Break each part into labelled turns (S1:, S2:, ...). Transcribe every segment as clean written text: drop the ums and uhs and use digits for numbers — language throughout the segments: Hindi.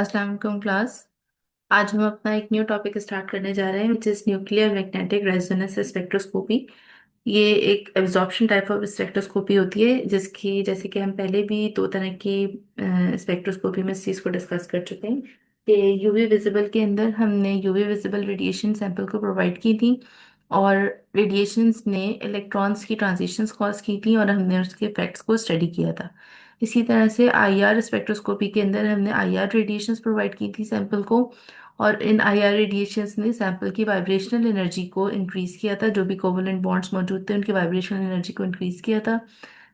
S1: अस्सलाम वालेकुम क्लास। आज हम अपना एक न्यू टॉपिक स्टार्ट करने जा रहे हैं which is nuclear magnetic resonance spectroscopy. ये एक एब्जॉर्प्शन टाइप ऑफ स्पेक्ट्रोस्कोपी होती है जिसकी जैसे कि हम पहले भी दो तरह की स्पेक्ट्रोस्कोपी में इस चीज़ को डिस्कस कर चुके हैं कि यूवी विजिबल के अंदर हमने यूवी विजिबल रेडिएशन सैंपल को प्रोवाइड की थी और रेडिएशंस ने इलेक्ट्रॉन्स की ट्रांजिशंस कॉज की थी और हमने उसके इफेक्ट्स को स्टडी किया था। इसी तरह से आईआर स्पेक्ट्रोस्कोपी के अंदर हमने आईआर रेडिएशंस प्रोवाइड की थी सैंपल को और इन आईआर रेडिएशंस ने सैंपल की वाइब्रेशनल एनर्जी को इंक्रीज किया था। जो भी कोवलेंट बॉन्ड्स मौजूद थे उनकी वाइब्रेशनल एनर्जी को इंक्रीज किया था।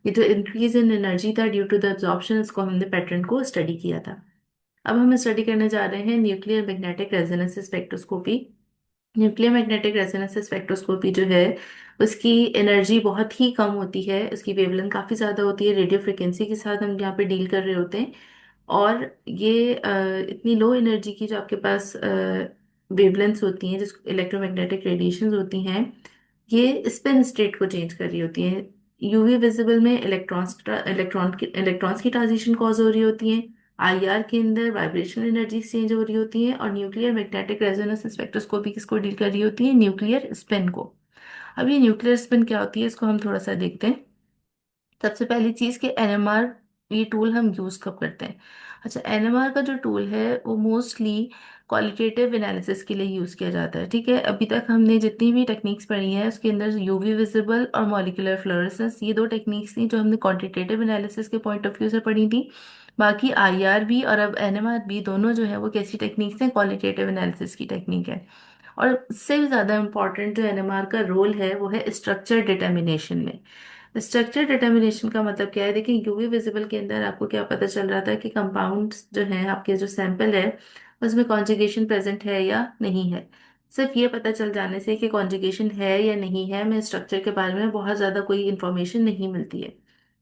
S1: ये जो इंक्रीज इन एनर्जी था ड्यू टू द एब्जॉर्प्शन, इसको हमने पैटर्न को स्टडी किया था। अब हम स्टडी करने जा रहे हैं nuclear magnetic resonance spectroscopy. Nuclear magnetic resonance spectroscopy जो है उसकी एनर्जी बहुत ही कम होती है, उसकी वेवलेंथ काफ़ी ज़्यादा होती है, रेडियो फ्रिक्वेंसी के साथ हम यहाँ पे डील कर रहे होते हैं। और ये इतनी लो एनर्जी की जो आपके पास वेवलेंथ्स होती हैं, जिसको इलेक्ट्रोमैग्नेटिक रेडिएशंस होती हैं, ये स्पिन स्टेट को चेंज कर रही होती हैं। यूवी विजिबल में इलेक्ट्रॉन्स की ट्रांजिशन कॉज हो रही होती है। आईआर के अंदर वाइब्रेशनल एनर्जी चेंज हो रही होती है और न्यूक्लियर मैग्नेटिक रेजोनेंस स्पेक्ट्रोस्कोपी किसको डील कर रही होती है? न्यूक्लियर स्पिन को। अब ये न्यूक्लियर स्पिन क्या होती है इसको हम थोड़ा सा देखते हैं। सबसे पहली चीज कि एनएमआर ये टूल हम यूज कब करते हैं? अच्छा, एनएमआर का जो टूल है वो मोस्टली क्वालिटेटिव एनालिसिस के लिए यूज किया जाता है। ठीक है, अभी तक हमने जितनी भी टेक्निक्स पढ़ी हैं उसके अंदर यूवी विजिबल और मॉलिक्यूलर फ्लोरेसेंस ये दो टेक्निक्स थी जो हमने क्वांटिटेटिव एनालिसिस के पॉइंट ऑफ व्यू से पढ़ी थी। बाकी आईआर भी और अब एनएमआर भी दोनों जो है वो कैसी टेक्निक्स हैं? क्वालिटेटिव एनालिसिस की टेक्निक है। और इससे भी ज्यादा इम्पोर्टेंट जो एनएमआर का रोल है वो है स्ट्रक्चर डिटर्मिनेशन में। स्ट्रक्चर डिटर्मिनेशन का मतलब क्या है? देखिए, यूवी विजिबल के अंदर आपको क्या पता चल रहा था कि कंपाउंड्स जो हैं, आपके जो सैंपल है उसमें कॉन्जुगेशन प्रेजेंट है या नहीं है। सिर्फ ये पता चल जाने से कि कॉन्जुगेशन है या नहीं है, हमें स्ट्रक्चर के बारे में बहुत ज़्यादा कोई इन्फॉर्मेशन नहीं मिलती है।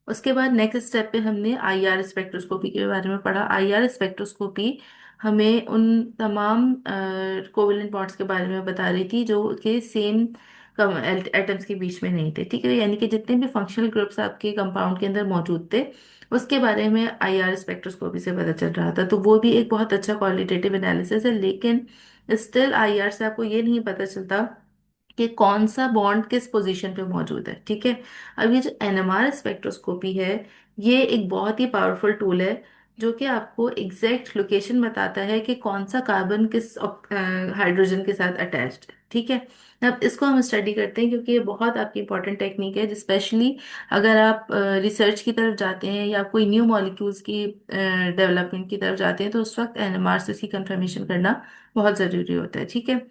S1: उसके बाद नेक्स्ट स्टेप पे हमने आईआर स्पेक्ट्रोस्कोपी के बारे में पढ़ा। आईआर स्पेक्ट्रोस्कोपी हमें उन तमाम कोवेलेंट बॉन्ड्स के बारे में बता रही थी जो कि सेम एटम्स के बीच में नहीं थे। ठीक है, यानी कि जितने भी फंक्शनल ग्रुप्स आपके कंपाउंड के अंदर मौजूद थे उसके बारे में आईआर स्पेक्ट्रोस्कोपी से पता चल रहा था। तो वो भी एक बहुत अच्छा क्वालिटेटिव एनालिसिस है, लेकिन स्टिल आईआर से आपको ये नहीं पता चलता कि कौन सा बॉन्ड किस पोजीशन पे मौजूद है। ठीक है, अब ये जो एनएमआर स्पेक्ट्रोस्कोपी है ये एक बहुत ही पावरफुल टूल है जो कि आपको एग्जैक्ट लोकेशन बताता है कि कौन सा कार्बन किस हाइड्रोजन के साथ अटैच्ड है। ठीक है, अब इसको हम स्टडी करते हैं क्योंकि ये बहुत आपकी इंपॉर्टेंट टेक्निक है, स्पेशली अगर आप रिसर्च की तरफ जाते हैं या कोई न्यू मॉलिक्यूल्स की डेवलपमेंट की तरफ जाते हैं तो उस वक्त एनएमआर से इसकी कंफर्मेशन करना बहुत ज़रूरी होता है। ठीक है,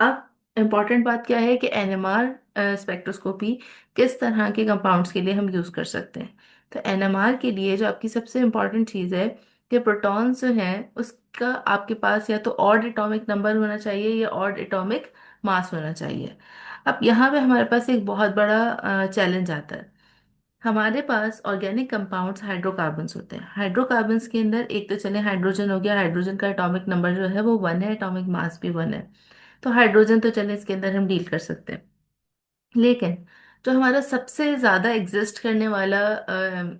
S1: अब इम्पॉर्टेंट बात क्या है कि एनएमआर स्पेक्ट्रोस्कोपी किस तरह के कंपाउंड्स के लिए हम यूज कर सकते हैं। तो एनएमआर के लिए जो आपकी सबसे इम्पॉर्टेंट चीज़ है कि प्रोटॉन्स जो हैं उसका आपके पास या तो ऑड एटॉमिक नंबर होना चाहिए या ऑड एटॉमिक मास होना चाहिए। अब यहाँ पे हमारे पास एक बहुत बड़ा चैलेंज आता है। हमारे पास ऑर्गेनिक कंपाउंड्स हाइड्रोकार्बन्स होते हैं। हाइड्रोकार्बन्स के अंदर एक तो चले हाइड्रोजन हो गया, हाइड्रोजन का एटॉमिक नंबर जो है वो 1 है, एटॉमिक मास भी 1 है। तो हाइड्रोजन तो चले इसके अंदर हम डील कर सकते हैं, लेकिन जो हमारा सबसे ज्यादा एग्जिस्ट करने वाला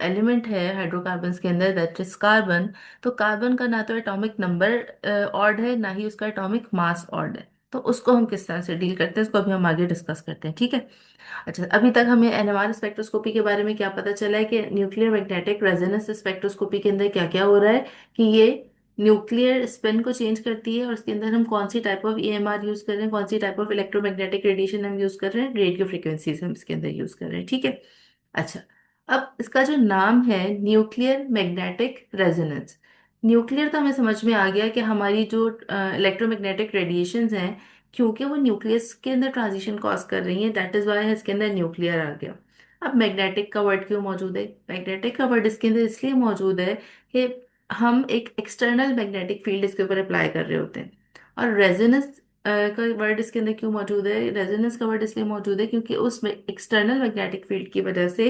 S1: एलिमेंट है हाइड्रोकार्बन्स के अंदर दैट इज कार्बन। तो कार्बन का ना तो एटॉमिक नंबर ऑड है ना ही उसका एटॉमिक मास ऑड है। तो उसको हम किस तरह से डील करते हैं इसको अभी हम आगे डिस्कस करते हैं। ठीक है, अच्छा, अभी तक हमें एनएमआर स्पेक्ट्रोस्कोपी के बारे में क्या पता चला है कि न्यूक्लियर मैग्नेटिक रेजोनेंस स्पेक्ट्रोस्कोपी के अंदर क्या क्या हो रहा है कि ये न्यूक्लियर स्पिन को चेंज करती है और उसके अंदर हम कौन सी टाइप ऑफ ईएमआर यूज कर रहे हैं, कौन सी टाइप ऑफ इलेक्ट्रोमैग्नेटिक रेडिएशन हम यूज कर रहे हैं, रेडियो फ्रिक्वेंसीज हम इसके अंदर यूज कर रहे हैं। ठीक है, अच्छा, अब इसका जो नाम है न्यूक्लियर मैग्नेटिक रेजोनेंस। न्यूक्लियर तो हमें समझ में आ गया कि हमारी जो इलेक्ट्रोमैग्नेटिक रेडिएशंस हैं क्योंकि वो न्यूक्लियस के अंदर ट्रांजिशन कॉज कर रही हैं, दैट इज वाई इसके अंदर न्यूक्लियर आ गया। अब मैग्नेटिक का वर्ड क्यों मौजूद है? मैग्नेटिक का वर्ड इसके अंदर इसलिए मौजूद है कि हम एक एक्सटर्नल मैग्नेटिक फील्ड इसके ऊपर अप्लाई कर रहे होते हैं। और रेजोनेंस का वर्ड इसके अंदर क्यों मौजूद है, रेजोनेंस का वर्ड इसलिए मौजूद है क्योंकि उस एक्सटर्नल मैग्नेटिक फील्ड की वजह से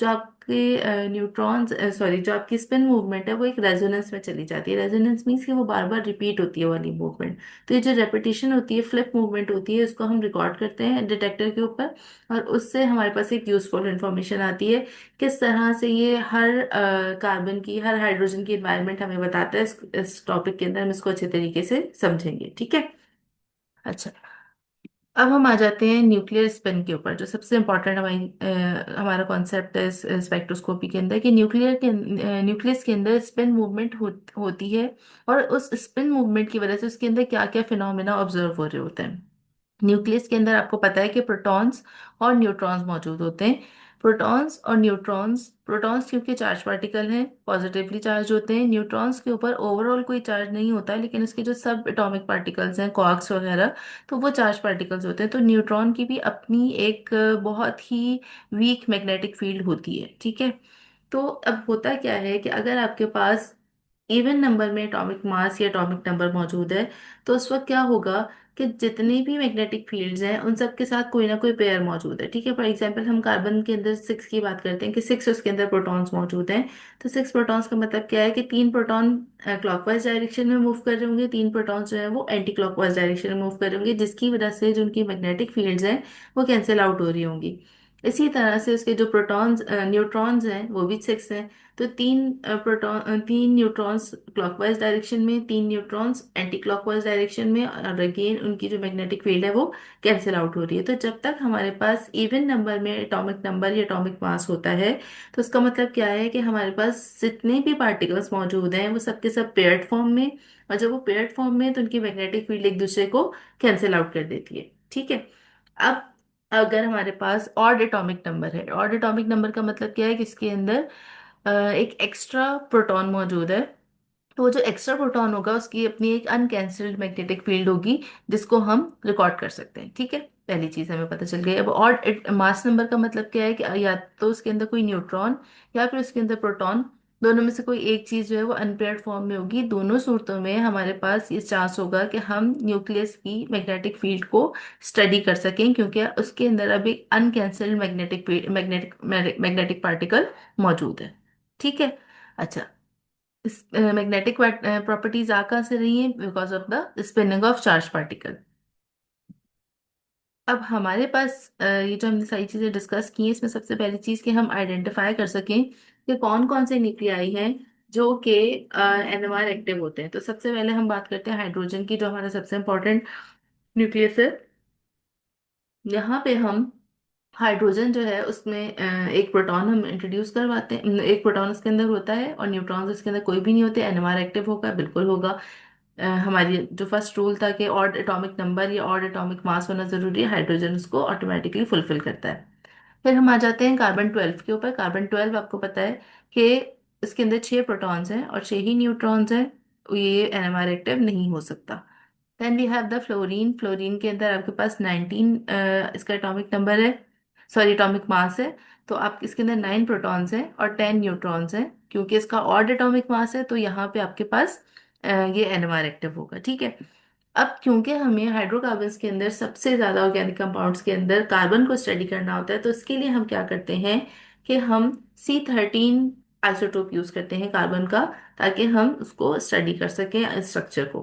S1: जो आपके न्यूट्रॉन्स, सॉरी, जो आपकी स्पिन मूवमेंट है वो एक रेजोनेंस में चली जाती है। रेजोनेंस मीन्स कि वो बार बार रिपीट होती है वाली मूवमेंट। तो ये जो रेपिटेशन होती है, फ्लिप मूवमेंट होती है, उसको हम रिकॉर्ड करते हैं डिटेक्टर के ऊपर, और उससे हमारे पास एक यूजफुल इंफॉर्मेशन आती है किस तरह से ये हर कार्बन की, हर हाइड्रोजन की इन्वायरमेंट हमें बताता है। इस टॉपिक के अंदर हम इसको अच्छे तरीके से समझेंगे, ठीक है। अच्छा, अब हम आ जाते हैं न्यूक्लियर स्पिन के ऊपर, जो सबसे इम्पोर्टेंट हमारा कॉन्सेप्ट है इस स्पेक्ट्रोस्कोपी के अंदर, कि न्यूक्लियस के अंदर स्पिन मूवमेंट होती है, और उस स्पिन मूवमेंट की वजह से उसके अंदर क्या क्या फिनोमेना ऑब्जर्व हो रहे होते हैं। न्यूक्लियस के अंदर आपको पता है कि प्रोटॉन्स और न्यूट्रॉन्स मौजूद होते हैं। प्रोटॉन्स क्योंकि चार्ज पार्टिकल हैं, पॉजिटिवली चार्ज होते हैं। न्यूट्रॉन्स के ऊपर ओवरऑल कोई चार्ज नहीं होता, लेकिन उसके जो सब एटॉमिक पार्टिकल्स हैं, क्वार्क्स वगैरह, तो वो चार्ज पार्टिकल्स होते हैं। तो न्यूट्रॉन की भी अपनी एक बहुत ही वीक मैग्नेटिक फील्ड होती है, ठीक है। तो अब होता क्या है कि अगर आपके पास इवन नंबर में एटॉमिक मास या एटॉमिक नंबर मौजूद है, तो उस वक्त क्या होगा कि जितनी भी मैग्नेटिक फील्ड्स हैं उन सब के साथ कोई ना कोई पेयर मौजूद है, ठीक है। फॉर एग्जांपल हम कार्बन के अंदर सिक्स की बात करते हैं कि सिक्स, उसके अंदर प्रोटॉन्स मौजूद हैं। तो सिक्स प्रोटॉन्स का मतलब क्या है कि तीन प्रोटॉन क्लॉकवाइज डायरेक्शन में मूव कर रहे होंगे, तीन प्रोटॉन्स जो है वो एंटी क्लॉकवाइज डायरेक्शन में मूव कर रहे होंगे, जिसकी वजह से जो उनकी मैग्नेटिक फील्ड्स हैं वो कैंसिल आउट हो रही होंगी। इसी तरह से उसके जो प्रोटॉन्स, न्यूट्रॉन्स हैं, वो भी सिक्स हैं। तो तीन न्यूट्रॉन्स क्लॉकवाइज डायरेक्शन में, तीन न्यूट्रॉन्स एंटी क्लॉकवाइज डायरेक्शन में, और अगेन उनकी जो मैग्नेटिक फील्ड है वो कैंसिल आउट हो रही है। तो जब तक हमारे पास इवन नंबर में एटॉमिक नंबर या एटॉमिक मास होता है, तो उसका मतलब क्या है कि हमारे पास जितने भी पार्टिकल्स मौजूद हैं वो सबके सब पेयर्ड फॉर्म में, और जब वो पेयर्ड फॉर्म में, तो उनकी मैग्नेटिक फील्ड एक दूसरे को कैंसिल आउट कर देती है, ठीक है। अब अगर हमारे पास ऑड एटॉमिक नंबर है, ऑड एटॉमिक नंबर का मतलब क्या है कि इसके अंदर एक एक्स्ट्रा प्रोटॉन मौजूद है। तो वो जो एक्स्ट्रा प्रोटॉन होगा उसकी अपनी एक अनकैंसल्ड मैग्नेटिक फील्ड होगी, जिसको हम रिकॉर्ड कर सकते हैं, ठीक है। पहली चीज हमें पता चल गई। अब ऑड मास नंबर का मतलब क्या है कि या तो उसके अंदर कोई न्यूट्रॉन या फिर उसके अंदर प्रोटॉन, दोनों में से कोई एक चीज जो है वो अनपेयर्ड फॉर्म में होगी। दोनों सूरतों में हमारे पास ये चांस होगा कि हम न्यूक्लियस की मैग्नेटिक फील्ड को स्टडी कर सकें, क्योंकि उसके अंदर अभी अनकैंसल्ड मैग्नेटिक मैग्नेटिक मैग्नेटिक पार्टिकल मौजूद है, ठीक है। अच्छा, मैग्नेटिक प्रॉपर्टीज आ कहाँ से रही हैं? Because of the spinning of charge particle. अब हमारे पास ये जो हमने सारी चीजें डिस्कस की हैं, इसमें सबसे पहली चीज कि हम आइडेंटिफाई कर सकें कि कौन कौन से न्यूक्लियाई हैं जो कि एनएमआर एक्टिव होते हैं। तो सबसे पहले हम बात करते हैं हाइड्रोजन की, जो हमारा सबसे इंपॉर्टेंट न्यूक्लियस है। यहाँ पे हम हाइड्रोजन जो है उसमें एक प्रोटॉन हम इंट्रोड्यूस करवाते हैं, एक प्रोटॉन उसके अंदर होता है और न्यूट्रॉन्स उसके अंदर कोई भी नहीं होते। एनएमआर एक्टिव होगा, बिल्कुल होगा। हमारी जो फर्स्ट रूल था कि ऑड एटॉमिक नंबर या ऑड एटॉमिक मास होना जरूरी है, हाइड्रोजन उसको ऑटोमेटिकली फुलफिल करता है। फिर हम आ जाते हैं कार्बन 12 के ऊपर। कार्बन 12 आपको पता है कि इसके अंदर 6 प्रोटॉन्स हैं और 6 ही न्यूट्रॉन्स हैं, ये एनएमआर एक्टिव नहीं हो सकता। Then we have the fluorine. Fluorine के अंदर आपके पास 19 इसका एटॉमिक नंबर है, सॉरी एटॉमिक मास है। तो आप इसके अंदर 9 प्रोटॉन्स हैं और 10 न्यूट्रॉन्स हैं। क्योंकि इसका ऑड एटॉमिक मास है तो यहाँ पे आपके पास ये एनएमआर एक्टिव होगा, ठीक है। अब क्योंकि हमें हाइड्रोकार्बन्स के अंदर सबसे ज्यादा ऑर्गेनिक कंपाउंड्स के अंदर कार्बन को स्टडी करना होता है, तो इसके लिए हम क्या करते हैं कि हम C13 आइसोटोप यूज करते हैं कार्बन का, ताकि हम उसको स्टडी कर सकें स्ट्रक्चर को।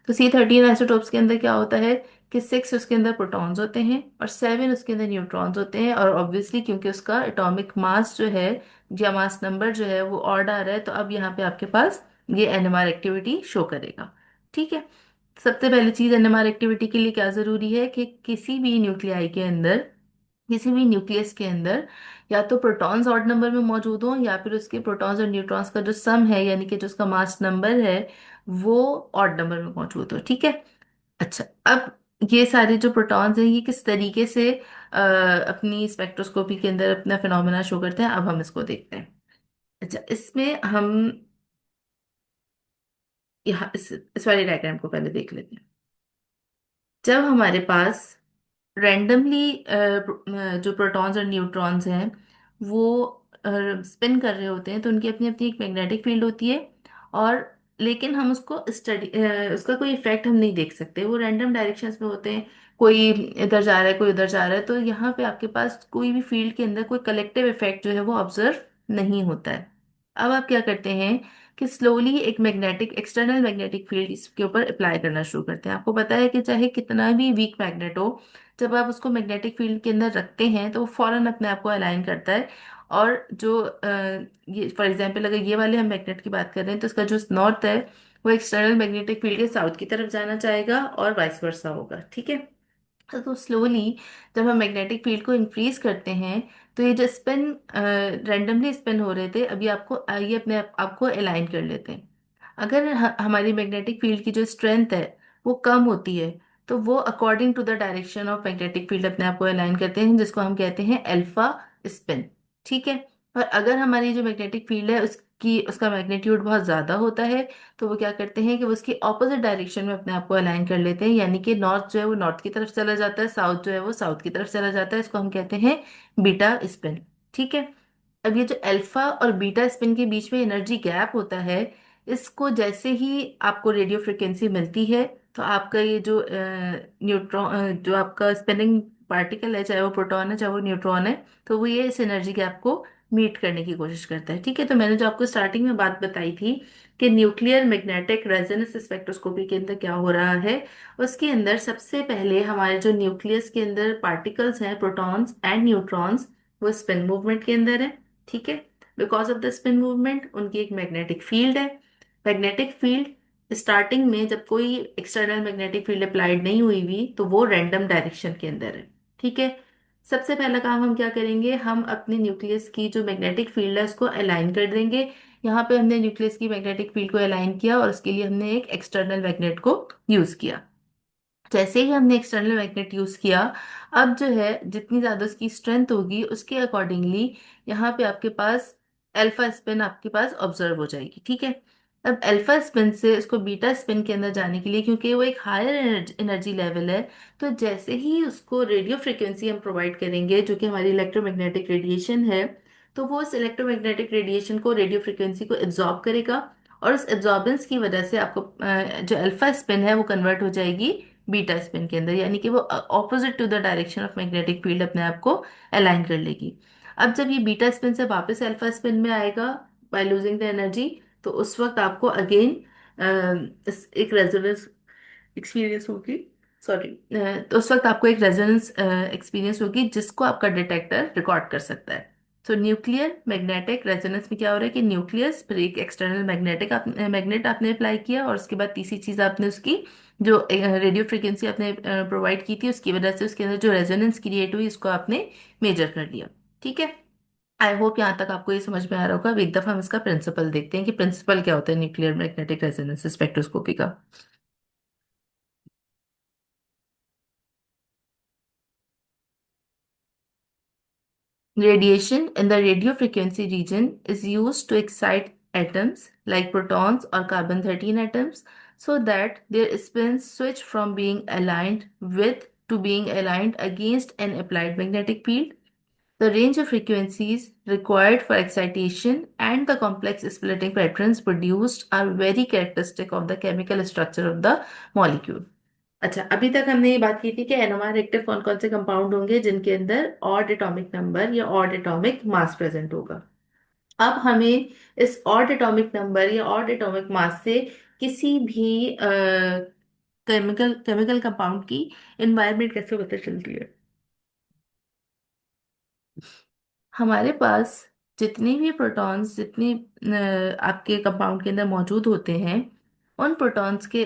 S1: तो C13 आइसोटोप्स के अंदर क्या होता है कि 6 उसके अंदर प्रोटॉन्स होते हैं और 7 उसके अंदर न्यूट्रॉन्स होते हैं। और ऑब्वियसली क्योंकि उसका एटॉमिक मास जो है, या मास नंबर जो है वो ऑड आ रहा है, तो अब यहाँ पे आपके पास ये एनएमआर एक्टिविटी शो करेगा, ठीक है। सबसे पहली चीज एनएमआर एक्टिविटी के लिए क्या जरूरी है कि किसी भी न्यूक्लियाई के अंदर, किसी भी न्यूक्लियस के अंदर, या तो प्रोटॉन्स ऑड नंबर में मौजूद हो, या फिर उसके प्रोटॉन्स और न्यूट्रॉन्स का जो सम है, यानी कि जो उसका मास नंबर है, वो ऑड नंबर में मौजूद हो, ठीक है। अच्छा, अब ये सारे जो प्रोटॉन्स हैं ये किस तरीके से अपनी स्पेक्ट्रोस्कोपी के अंदर अपना फिनोमेना शो करते हैं, अब हम इसको देखते हैं। अच्छा, इसमें हम यहाँ इस वाले डायग्राम को पहले देख लेते हैं। जब हमारे पास रैंडमली जो प्रोटॉन्स और न्यूट्रॉन्स हैं वो स्पिन कर रहे होते हैं, तो उनकी अपनी अपनी एक मैग्नेटिक फील्ड होती है। और लेकिन हम उसको स्टडी उसका कोई इफेक्ट हम नहीं देख सकते, वो रैंडम डायरेक्शंस में होते हैं। कोई इधर जा रहा है, कोई उधर जा रहा है, तो यहाँ पे आपके पास कोई भी फील्ड के अंदर कोई कलेक्टिव इफेक्ट जो है वो ऑब्जर्व नहीं होता है। अब आप क्या करते हैं कि स्लोली एक मैग्नेटिक एक्सटर्नल मैग्नेटिक फील्ड इसके ऊपर अप्लाई करना शुरू करते हैं। आपको पता है कि चाहे कितना भी वीक मैग्नेट हो, जब आप उसको मैग्नेटिक फील्ड के अंदर रखते हैं तो वो फौरन अपने आप को अलाइन करता है। और जो ये फॉर एग्जांपल अगर ये वाले हम मैग्नेट की बात कर रहे हैं तो इसका जो नॉर्थ है वो एक्सटर्नल मैग्नेटिक फील्ड के साउथ की तरफ जाना चाहेगा और वाइस वर्सा होगा, ठीक है। तो स्लोली जब हम मैग्नेटिक फील्ड को इंक्रीज करते हैं तो ये जो स्पिन रैंडमली स्पिन हो रहे थे, अभी आपको ये अपने आपको अलाइन कर लेते हैं। अगर हमारी मैग्नेटिक फील्ड की जो स्ट्रेंथ है वो कम होती है, तो वो according to the direction of magnetic field अपने आप को अलाइन करते हैं, जिसको हम कहते हैं अल्फा स्पिन, ठीक है। और अगर हमारी जो मैग्नेटिक फील्ड है उसकी उसका मैग्नीट्यूड बहुत ज्यादा होता है, तो वो क्या करते हैं कि वो उसकी ऑपोजिट डायरेक्शन में अपने आप को अलाइन कर लेते हैं, यानी कि नॉर्थ जो है वो नॉर्थ की तरफ चला जाता है, साउथ जो है वो साउथ की तरफ चला जाता है। इसको हम कहते हैं बीटा स्पिन, ठीक है। अब ये जो अल्फा और बीटा स्पिन के बीच में एनर्जी गैप होता है, इसको जैसे ही आपको रेडियो फ्रिक्वेंसी मिलती है, तो आपका ये जो न्यूट्रॉन जो आपका स्पिनिंग पार्टिकल है, चाहे वो प्रोटॉन है चाहे वो न्यूट्रॉन है, तो वो ये इस एनर्जी गैप को मीट करने की कोशिश करता है, ठीक है। तो मैंने जो आपको स्टार्टिंग में बात बताई थी कि न्यूक्लियर मैग्नेटिक रेजोनेंस स्पेक्ट्रोस्कोपी के अंदर क्या हो रहा है, उसके अंदर सबसे पहले हमारे जो न्यूक्लियस के अंदर पार्टिकल्स हैं, प्रोटॉन्स एंड न्यूट्रॉन्स, वो स्पिन मूवमेंट के अंदर है, ठीक है। Because of the spin movement उनकी एक मैग्नेटिक फील्ड है। मैग्नेटिक फील्ड स्टार्टिंग में जब कोई एक्सटर्नल मैग्नेटिक फील्ड अप्लाइड नहीं हुई हुई तो वो रैंडम डायरेक्शन के अंदर है, ठीक है। सबसे पहला काम हम क्या करेंगे, हम अपने न्यूक्लियस की जो मैग्नेटिक फील्ड है उसको अलाइन कर देंगे। यहाँ पे हमने न्यूक्लियस की मैग्नेटिक फील्ड को अलाइन किया और उसके लिए हमने एक एक्सटर्नल मैग्नेट को यूज किया। जैसे ही हमने एक्सटर्नल मैग्नेट यूज किया, अब जो है जितनी ज्यादा उसकी स्ट्रेंथ होगी उसके अकॉर्डिंगली यहाँ पे आपके पास अल्फा स्पिन आपके पास ऑब्जर्व हो जाएगी, ठीक है। अब अल्फा स्पिन से उसको बीटा स्पिन के अंदर जाने के लिए, क्योंकि वो एक हायर एनर्जी लेवल है, तो जैसे ही उसको रेडियो फ्रिक्वेंसी हम प्रोवाइड करेंगे जो कि हमारी इलेक्ट्रोमैग्नेटिक रेडिएशन है, तो वो उस इलेक्ट्रोमैग्नेटिक रेडिएशन को रेडियो फ्रिक्वेंसी को एब्जॉर्ब करेगा। और उस एब्जॉर्बेंस की वजह से आपको जो अल्फा स्पिन है वो कन्वर्ट हो जाएगी बीटा स्पिन के अंदर, यानी कि वो opposite to the direction of magnetic field अपने आप को अलाइन कर लेगी। अब जब ये बीटा स्पिन से वापस अल्फा स्पिन में आएगा बाय लूजिंग द एनर्जी, तो उस वक्त आपको अगेन एक रेजोनेंस एक्सपीरियंस होगी, सॉरी, तो उस वक्त आपको एक रेजोनेंस एक्सपीरियंस होगी जिसको आपका डिटेक्टर रिकॉर्ड कर सकता है। तो न्यूक्लियर मैग्नेटिक रेजोनेंस में क्या हो रहा है कि न्यूक्लियस फिर एक एक्सटर्नल मैग्नेटिक मैग्नेट आपने अप्लाई किया, और उसके बाद तीसरी चीज आपने उसकी जो रेडियो फ्रिक्वेंसी आपने प्रोवाइड की थी उसकी वजह से उसके अंदर जो रेजोनेंस क्रिएट हुई इसको आपने मेजर कर लिया, ठीक है। आई होप यहाँ तक आपको ये समझ में आ रहा होगा। अब एक दफा हम इसका प्रिंसिपल देखते हैं कि प्रिंसिपल क्या होता है न्यूक्लियर मैग्नेटिक रेजोनेंस स्पेक्ट्रोस्कोपी का। Radiation in the radio frequency region is used to excite atoms like protons or carbon 13 atoms so that their spins switch from being aligned with to being aligned against an applied magnetic field. The range of frequencies required for excitation and the complex splitting patterns produced are very characteristic of the chemical structure of the molecule. अच्छा, अभी तक हमने ये बात की थी कि एनोमर रिएक्टर कौन कौन से कंपाउंड होंगे जिनके अंदर ऑड एटॉमिक नंबर या ऑड एटॉमिक मास प्रेजेंट होगा। अब हमें इस ऑड एटॉमिक नंबर या ऑड एटॉमिक मास से किसी भी केमिकल केमिकल कंपाउंड की एनवायरनमेंट कैसे पता चलती है। हमारे पास जितने भी प्रोटॉन्स जितने आपके कंपाउंड के अंदर मौजूद होते हैं, उन प्रोटॉन्स के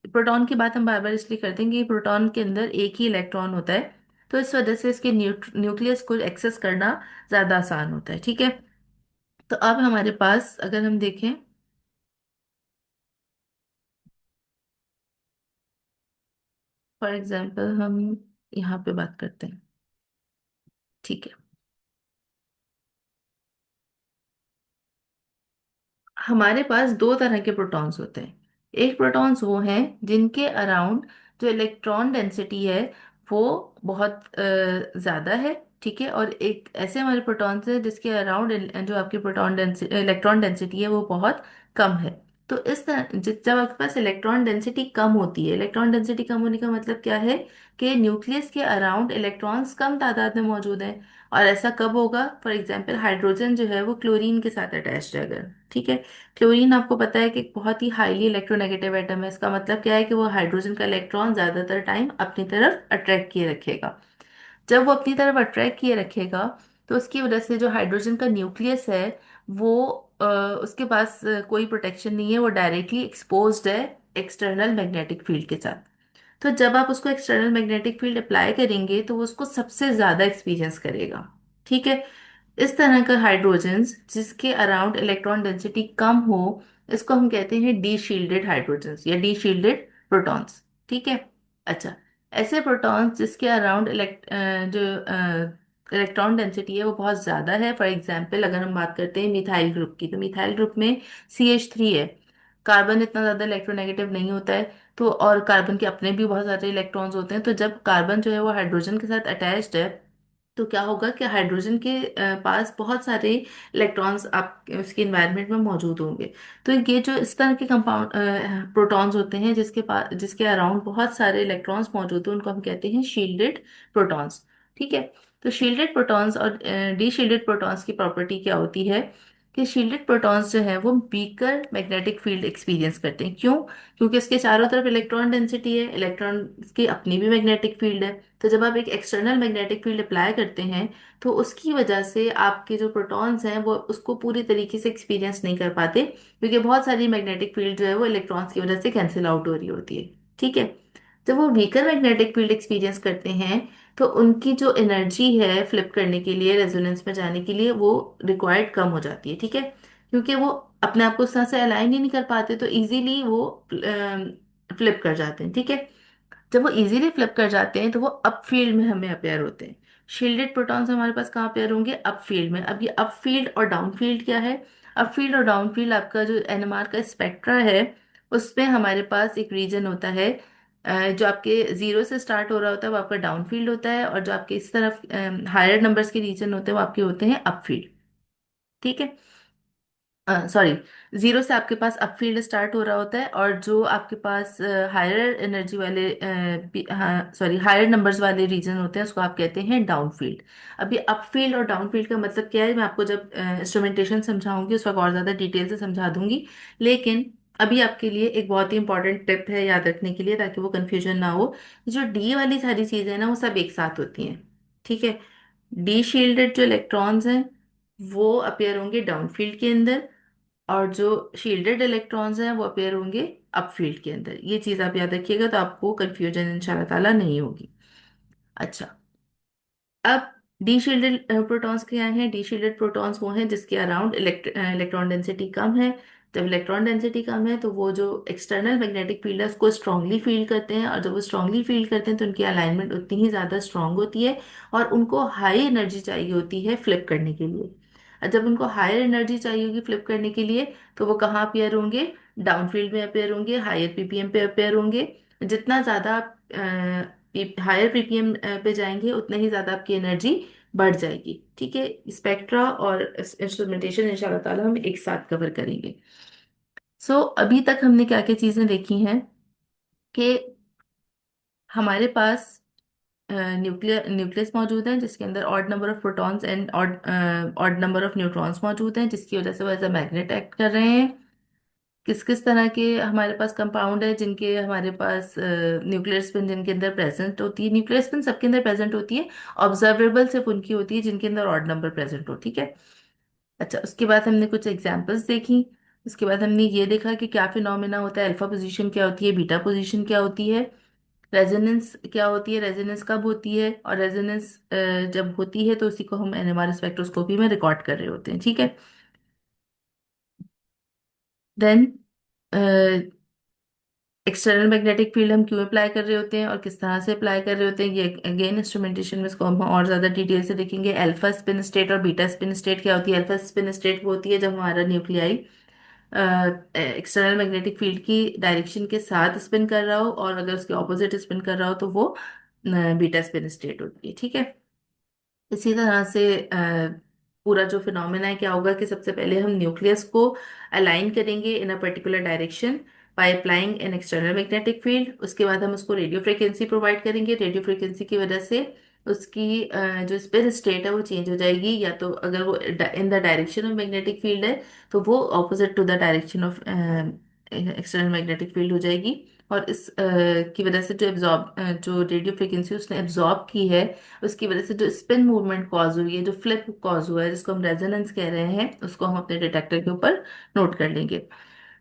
S1: प्रोटॉन की बात हम बार बार इसलिए करते हैं कि प्रोटॉन के अंदर एक ही इलेक्ट्रॉन होता है, तो इस वजह से इसके न्यूक्लियस को एक्सेस करना ज्यादा आसान होता है, ठीक है। तो अब हमारे पास अगर हम देखें, फॉर एग्जांपल हम यहाँ पे बात करते हैं, ठीक है। हमारे पास दो तरह के प्रोटॉन्स होते हैं। एक प्रोटॉन्स वो हैं जिनके अराउंड जो इलेक्ट्रॉन डेंसिटी है वो बहुत ज्यादा है, ठीक है, और एक ऐसे हमारे प्रोटॉन्स है जिसके अराउंड जो आपकी प्रोटॉन डेंसिटी, इलेक्ट्रॉन डेंसिटी है, वो बहुत कम है। तो इस तरह जब आपके पास इलेक्ट्रॉन डेंसिटी कम होती है, इलेक्ट्रॉन डेंसिटी कम होने का मतलब क्या है कि न्यूक्लियस के अराउंड इलेक्ट्रॉन्स कम तादाद में मौजूद हैं। और ऐसा कब होगा? फॉर एग्जांपल हाइड्रोजन जो है वो क्लोरीन के साथ अटैच्ड है अगर, ठीक है। क्लोरीन आपको पता है कि एक बहुत ही हाईली इलेक्ट्रोनेगेटिव एटम है। इसका मतलब क्या है कि वो हाइड्रोजन का इलेक्ट्रॉन ज्यादातर टाइम अपनी तरफ अट्रैक्ट किए रखेगा। जब वो अपनी तरफ अट्रैक्ट किए रखेगा, तो उसकी वजह से जो हाइड्रोजन का न्यूक्लियस है वो उसके पास कोई प्रोटेक्शन नहीं है, वो डायरेक्टली एक्सपोज्ड है एक्सटर्नल मैग्नेटिक फील्ड के साथ। तो जब आप उसको एक्सटर्नल मैग्नेटिक फील्ड अप्लाई करेंगे तो वो उसको सबसे ज्यादा एक्सपीरियंस करेगा, ठीक है। इस तरह का हाइड्रोजन्स जिसके अराउंड इलेक्ट्रॉन डेंसिटी कम हो, इसको हम कहते हैं डी शील्डेड हाइड्रोजन्स या डी शील्डेड प्रोटॉन्स, ठीक है। अच्छा, ऐसे प्रोटॉन्स जिसके अराउंड जो इलेक्ट्रॉन डेंसिटी है वो बहुत ज़्यादा है, फॉर एग्जांपल अगर हम बात करते हैं मिथाइल ग्रुप की, तो मिथाइल ग्रुप में CH3 है। कार्बन इतना ज़्यादा इलेक्ट्रोनेगेटिव नहीं होता है, तो और कार्बन के अपने भी बहुत सारे इलेक्ट्रॉन्स होते हैं। तो जब कार्बन जो है वो हाइड्रोजन के साथ अटैच्ड है, तो क्या होगा कि हाइड्रोजन के पास बहुत सारे इलेक्ट्रॉन्स आप उसके इन्वायरमेंट में मौजूद होंगे। तो ये जो इस तरह के कंपाउंड प्रोटॉन्स होते हैं जिसके पास, जिसके अराउंड बहुत सारे इलेक्ट्रॉन्स मौजूद हैं, उनको हम कहते हैं शील्डेड प्रोटॉन्स, ठीक है। तो शील्डेड प्रोटॉन्स और डी शील्डेड प्रोटॉन्स की प्रॉपर्टी क्या होती है कि शील्डेड प्रोटॉन्स जो है वो वीकर मैग्नेटिक फील्ड एक्सपीरियंस करते हैं। क्यों? क्योंकि इसके चारों तरफ इलेक्ट्रॉन डेंसिटी है, इलेक्ट्रॉन की अपनी भी मैग्नेटिक फील्ड है। तो जब आप एक एक्सटर्नल मैग्नेटिक फील्ड अप्लाई करते हैं, तो उसकी वजह से आपके जो प्रोटॉन्स हैं वो उसको पूरी तरीके से एक्सपीरियंस नहीं कर पाते, क्योंकि बहुत सारी मैग्नेटिक फील्ड जो है वो इलेक्ट्रॉन्स की वजह से कैंसिल आउट हो रही होती है, ठीक है। जब वो वीकर मैग्नेटिक फील्ड एक्सपीरियंस करते हैं, तो उनकी जो एनर्जी है फ्लिप करने के लिए, रेजोनेंस में जाने के लिए, वो रिक्वायर्ड कम हो जाती है, ठीक है। क्योंकि वो अपने आप को उस तरह से अलाइन ही नहीं कर पाते, तो इजीली वो फ्लिप कर जाते हैं, ठीक है। जब वो इजीली फ्लिप कर जाते हैं तो वो अप फील्ड में हमें अपेयर होते हैं। शील्डेड प्रोटॉन्स हमारे पास कहाँ अपेयर होंगे? अप फील्ड में। अब ये अप फील्ड और डाउन फील्ड क्या है? अप फील्ड और डाउन फील्ड, आपका जो NMR का स्पेक्ट्रा है उसमें हमारे पास एक रीजन होता है जो आपके जीरो से स्टार्ट हो रहा होता है, वो आपका डाउन फील्ड होता है। और जो आपके इस तरफ हायर नंबर्स के रीजन होते हैं वो आपके होते हैं अप फील्ड, ठीक है। सॉरी, जीरो से आपके पास अपफील्ड स्टार्ट हो रहा होता है, और जो आपके पास हायर एनर्जी वाले, सॉरी, हायर नंबर्स वाले रीजन होते हैं उसको आप कहते हैं डाउनफील्ड। अभी अपफील्ड और डाउनफील्ड का मतलब क्या है, मैं आपको जब इंस्ट्रूमेंटेशन समझाऊंगी उस वक्त और ज़्यादा डिटेल से समझा दूंगी। लेकिन अभी आपके लिए एक बहुत ही इंपॉर्टेंट टिप है याद रखने के लिए, ताकि वो कन्फ्यूजन ना हो। जो डी वाली सारी चीज़ें हैं ना वो सब एक साथ होती हैं, ठीक है। डी शील्डेड जो इलेक्ट्रॉन्स हैं वो अपेयर होंगे डाउनफील्ड के अंदर, और जो शील्डेड इलेक्ट्रॉन्स हैं वो अपेयर होंगे अपफील्ड के अंदर। ये चीज़ आप याद रखिएगा, तो आपको कंफ्यूजन इंशाल्लाह ताला नहीं होगी। अच्छा, अब डी शील्डेड प्रोटॉन्स क्या हैं? डी शील्डेड प्रोटॉन्स वो हैं जिसके अराउंड इलेक्ट्रॉन डेंसिटी कम है। जब इलेक्ट्रॉन डेंसिटी कम है तो वो जो एक्सटर्नल मैग्नेटिक फील्ड है उसको स्ट्रांगली फील करते हैं, और जब वो स्ट्रांगली फील करते हैं तो उनकी अलाइनमेंट उतनी ही ज़्यादा स्ट्रांग होती है, और उनको हाई एनर्जी चाहिए होती है फ्लिप करने के लिए। और जब उनको हायर एनर्जी चाहिए होगी फ्लिप करने के लिए, तो वो कहाँ अपेयर होंगे? डाउन फील्ड में अपेयर होंगे, हायर PPM पे अपेयर होंगे। जितना ज़्यादा हायर PPM पे जाएंगे उतना ही ज़्यादा आपकी एनर्जी बढ़ जाएगी, ठीक है। स्पेक्ट्रा और इंस्ट्रूमेंटेशन इंशाल्लाह ताला हम एक साथ कवर करेंगे। अभी तक हमने क्या क्या चीज़ें देखी हैं कि हमारे पास न्यूक्लियस मौजूद है जिसके अंदर odd number of protons and odd number of neutrons मौजूद हैं, जिसकी वजह से वो एज अ मैग्नेट एक्ट कर रहे हैं। किस किस तरह के हमारे पास कंपाउंड है जिनके हमारे पास न्यूक्लियर स्पिन जिनके अंदर प्रेजेंट होती है? न्यूक्लियर स्पिन सबके अंदर प्रेजेंट होती है, ऑब्जर्वेबल सिर्फ उनकी होती है जिनके अंदर ऑड नंबर प्रेजेंट हो, ठीक है। अच्छा, उसके बाद हमने कुछ एग्जांपल्स देखी। उसके बाद हमने ये देखा कि क्या फिनोमेना होता है, अल्फा पोजीशन क्या होती है, बीटा पोजीशन क्या होती है, रेजोनेंस क्या होती है, रेजोनेंस कब होती है, और रेजोनेंस जब होती है तो उसी को हम NMR स्पेक्ट्रोस्कोपी में रिकॉर्ड कर रहे होते हैं, ठीक है। देन एक्सटर्नल मैग्नेटिक फील्ड हम क्यों अप्लाई कर रहे होते हैं और किस तरह से अप्लाई कर रहे होते हैं, ये अगेन इंस्ट्रूमेंटेशन में इसको हम और ज़्यादा डिटेल से देखेंगे। अल्फा स्पिन स्टेट और बीटा स्पिन स्टेट क्या होती है? अल्फा स्पिन स्टेट वो होती है जब हमारा न्यूक्लियाई एक्सटर्नल मैग्नेटिक फील्ड की डायरेक्शन के साथ स्पिन कर रहा हो, और अगर उसके ऑपोजिट स्पिन कर रहा हो तो वो बीटा स्पिन स्टेट होती है, ठीक है। इसी तरह से पूरा जो फिनोमेना है, क्या होगा कि सबसे पहले हम न्यूक्लियस को अलाइन करेंगे in a particular direction by applying an external magnetic field. उसके बाद हम उसको रेडियो फ्रिक्वेंसी प्रोवाइड करेंगे। रेडियो फ्रिक्वेंसी की वजह से उसकी जो स्पिन स्टेट है वो चेंज हो जाएगी, या तो अगर वो in the direction of magnetic field है तो वो opposite to the direction of external magnetic field हो जाएगी। और इस की वजह से जो रेडियो फ्रिक्वेंसी उसने एब्जॉर्ब की है, उसकी वजह से जो स्पिन मूवमेंट कॉज हुई है, जो फ्लिप कॉज हुआ है, जिसको हम रेजोनेंस कह रहे हैं, उसको हम अपने डिटेक्टर के ऊपर नोट कर लेंगे।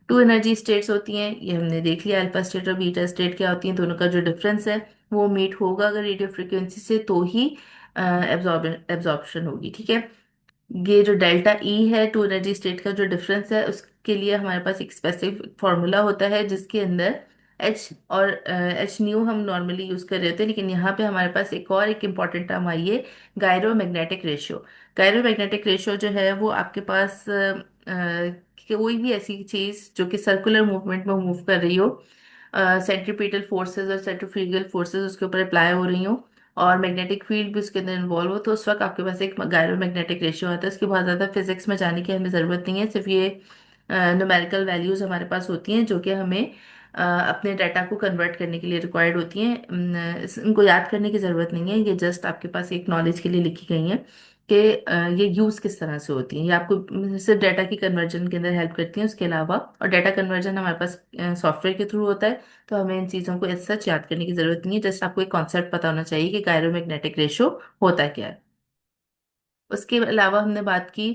S1: टू एनर्जी स्टेट्स होती हैं, ये हमने देख लिया। अल्फा स्टेट और बीटा स्टेट क्या होती हैं, दोनों का जो डिफरेंस है वो मीट होगा अगर रेडियो फ्रिक्वेंसी से, तो ही एब्जॉर्प्शन होगी। ठीक है। ये जो डेल्टा ई है, टू एनर्जी स्टेट का जो डिफरेंस है, उसके लिए हमारे पास एक स्पेसिफिक फार्मूला होता है जिसके अंदर एच और एच न्यू हम नॉर्मली यूज कर रहे होते हैं, लेकिन यहाँ पे हमारे पास एक इंपॉर्टेंट टर्म आई है, गायरोमैग्नेटिक रेशियो। गायरोमैग्नेटिक रेशियो जो है वो आपके पास कोई भी ऐसी चीज जो कि सर्कुलर मूवमेंट में मूव कर रही हो, सेंट्रीपिटल फोर्सेस और सेंट्रीफ्यूगल फोर्सेस उसके ऊपर अप्लाई हो रही हो, और मैग्नेटिक फील्ड भी उसके अंदर इन्वॉल्व हो, तो उस वक्त आपके पास एक गायरोमैग्नेटिक रेशियो आता है। उसकी बहुत ज़्यादा फिजिक्स में जाने की हमें ज़रूरत नहीं है, सिर्फ ये न्यूमेरिकल वैल्यूज हमारे पास होती हैं जो कि हमें अपने डाटा को कन्वर्ट करने के लिए रिक्वायर्ड होती हैं। इनको याद करने की ज़रूरत नहीं है, ये जस्ट आपके पास एक नॉलेज के लिए लिखी गई हैं कि ये यूज़ किस तरह से होती हैं। ये आपको सिर्फ डाटा की कन्वर्जन के अंदर हेल्प करती हैं, उसके अलावा। और डाटा कन्वर्जन हमारे पास सॉफ्टवेयर के थ्रू होता है, तो हमें इन चीज़ों को ऐसा सच याद करने की ज़रूरत नहीं है। जस्ट आपको एक कॉन्सेप्ट पता होना चाहिए कि गायरोमैग्नेटिक रेशो होता क्या है। उसके अलावा हमने बात की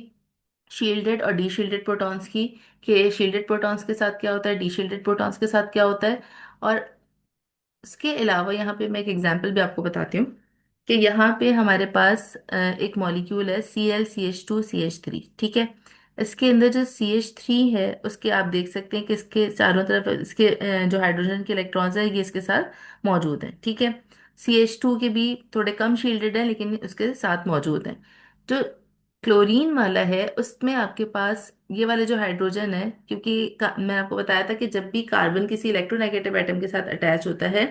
S1: शील्डेड और डी शील्डेड प्रोटॉन्स की, कि शील्डेड प्रोटॉन्स के साथ क्या होता है, डी शील्डेड प्रोटॉन्स के साथ क्या होता है। और इसके अलावा यहाँ पे मैं एक एग्जांपल भी आपको बताती हूँ कि यहाँ पे हमारे पास एक मॉलिक्यूल है ClCH2CH3। ठीक है। इसके अंदर जो CH3 है उसके आप देख सकते हैं कि इसके चारों तरफ इसके जो हाइड्रोजन के इलेक्ट्रॉन्स है ये इसके साथ मौजूद हैं। ठीक है। CH2 के भी थोड़े कम शील्डेड है, लेकिन उसके साथ मौजूद हैं। जो क्लोरीन वाला है उसमें आपके पास ये वाले जो हाइड्रोजन है, क्योंकि मैं आपको बताया था कि जब भी कार्बन किसी इलेक्ट्रोनेगेटिव एटम के साथ अटैच होता है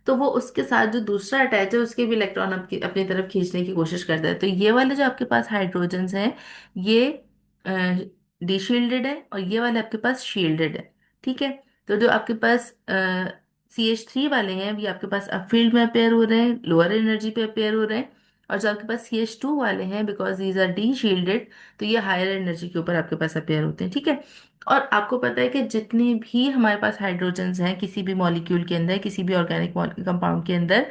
S1: तो वो उसके साथ जो दूसरा अटैच है उसके भी इलेक्ट्रॉन अपनी तरफ खींचने की कोशिश करता है। तो ये वाले जो आपके पास हाइड्रोजन्स हैं ये डिशील्डेड है, और ये वाले आपके पास शील्डेड है। ठीक है। तो जो आपके पास CH3 वाले हैं ये आपके पास अपफील्ड में अपेयर हो रहे हैं, लोअर एनर्जी पे अपेयर हो रहे हैं। और जो आपके पास CH2 वाले हैं, because these R D shielded, तो ये हायर एनर्जी के ऊपर आपके पास अपेयर होते हैं। ठीक है। और आपको पता है कि जितने भी हमारे पास हाइड्रोजन्स हैं किसी भी मॉलिक्यूल के अंदर, किसी भी ऑर्गेनिक कंपाउंड के अंदर,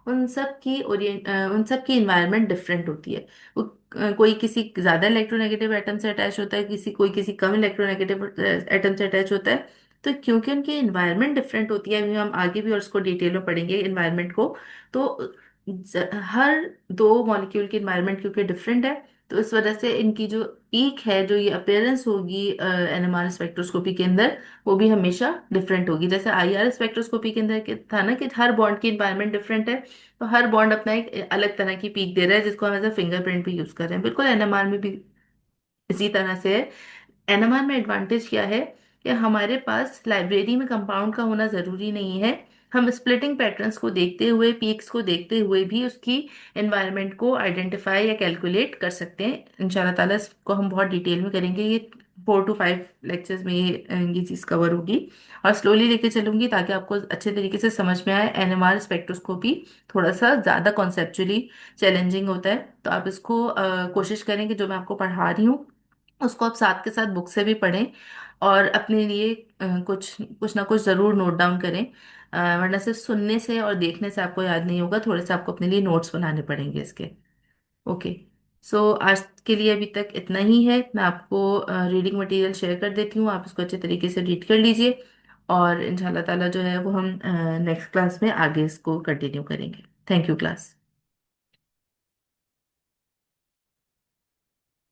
S1: उन सब की इन्वायरमेंट डिफरेंट होती है। वो कोई किसी ज्यादा इलेक्ट्रोनेगेटिव एटम से अटैच होता है, किसी कम इलेक्ट्रोनेगेटिव एटम से अटैच होता है। तो क्योंकि उनकी इन्वायरमेंट डिफरेंट होती है, अभी हम आगे भी और उसको डिटेल में पढ़ेंगे इन्वायरमेंट को, तो हर दो मॉलिक्यूल की इन्वायरमेंट क्योंकि डिफरेंट है, तो इस वजह से इनकी जो पीक है, जो ये अपेयरेंस होगी NMR स्पेक्ट्रोस्कोपी के अंदर, वो भी हमेशा डिफरेंट होगी। जैसे IR स्पेक्ट्रोस्कोपी के अंदर था ना कि हर बॉन्ड की इन्वायरमेंट डिफरेंट है, तो हर बॉन्ड अपना एक अलग तरह की पीक दे रहा है जिसको हम एज अ फिंगरप्रिंट भी यूज कर रहे हैं। बिल्कुल NMR में भी इसी तरह से है। NMR में एडवांटेज क्या है कि हमारे पास लाइब्रेरी में कंपाउंड का होना जरूरी नहीं है। हम स्प्लिटिंग पैटर्न्स को देखते हुए, पीक्स को देखते हुए भी उसकी एनवायरनमेंट को आइडेंटिफाई या कैलकुलेट कर सकते हैं। इंशाल्लाह ताला इसको हम बहुत डिटेल में करेंगे, ये 4 to 5 लेक्चर्स में ये चीज़ कवर होगी। और स्लोली लेके चलूंगी ताकि आपको अच्छे तरीके से समझ में आए। NMR स्पेक्ट्रोस्कोपी थोड़ा सा ज़्यादा कॉन्सेप्चुअली चैलेंजिंग होता है, तो आप इसको कोशिश करें कि जो मैं आपको पढ़ा रही हूँ उसको आप साथ के साथ बुक से भी पढ़ें, और अपने लिए कुछ कुछ ना कुछ ज़रूर नोट डाउन करें। वरना सिर्फ सुनने से और देखने से आपको याद नहीं होगा, थोड़े से आपको अपने लिए नोट्स बनाने पड़ेंगे इसके। ओके। सो आज के लिए अभी तक इतना ही है। मैं आपको रीडिंग मटेरियल शेयर कर देती हूँ, आप इसको अच्छे तरीके से रीड कर लीजिए। और इंशाल्लाह ताला जो है वो हम नेक्स्ट क्लास में आगे इसको कंटिन्यू करेंगे। Thank you class.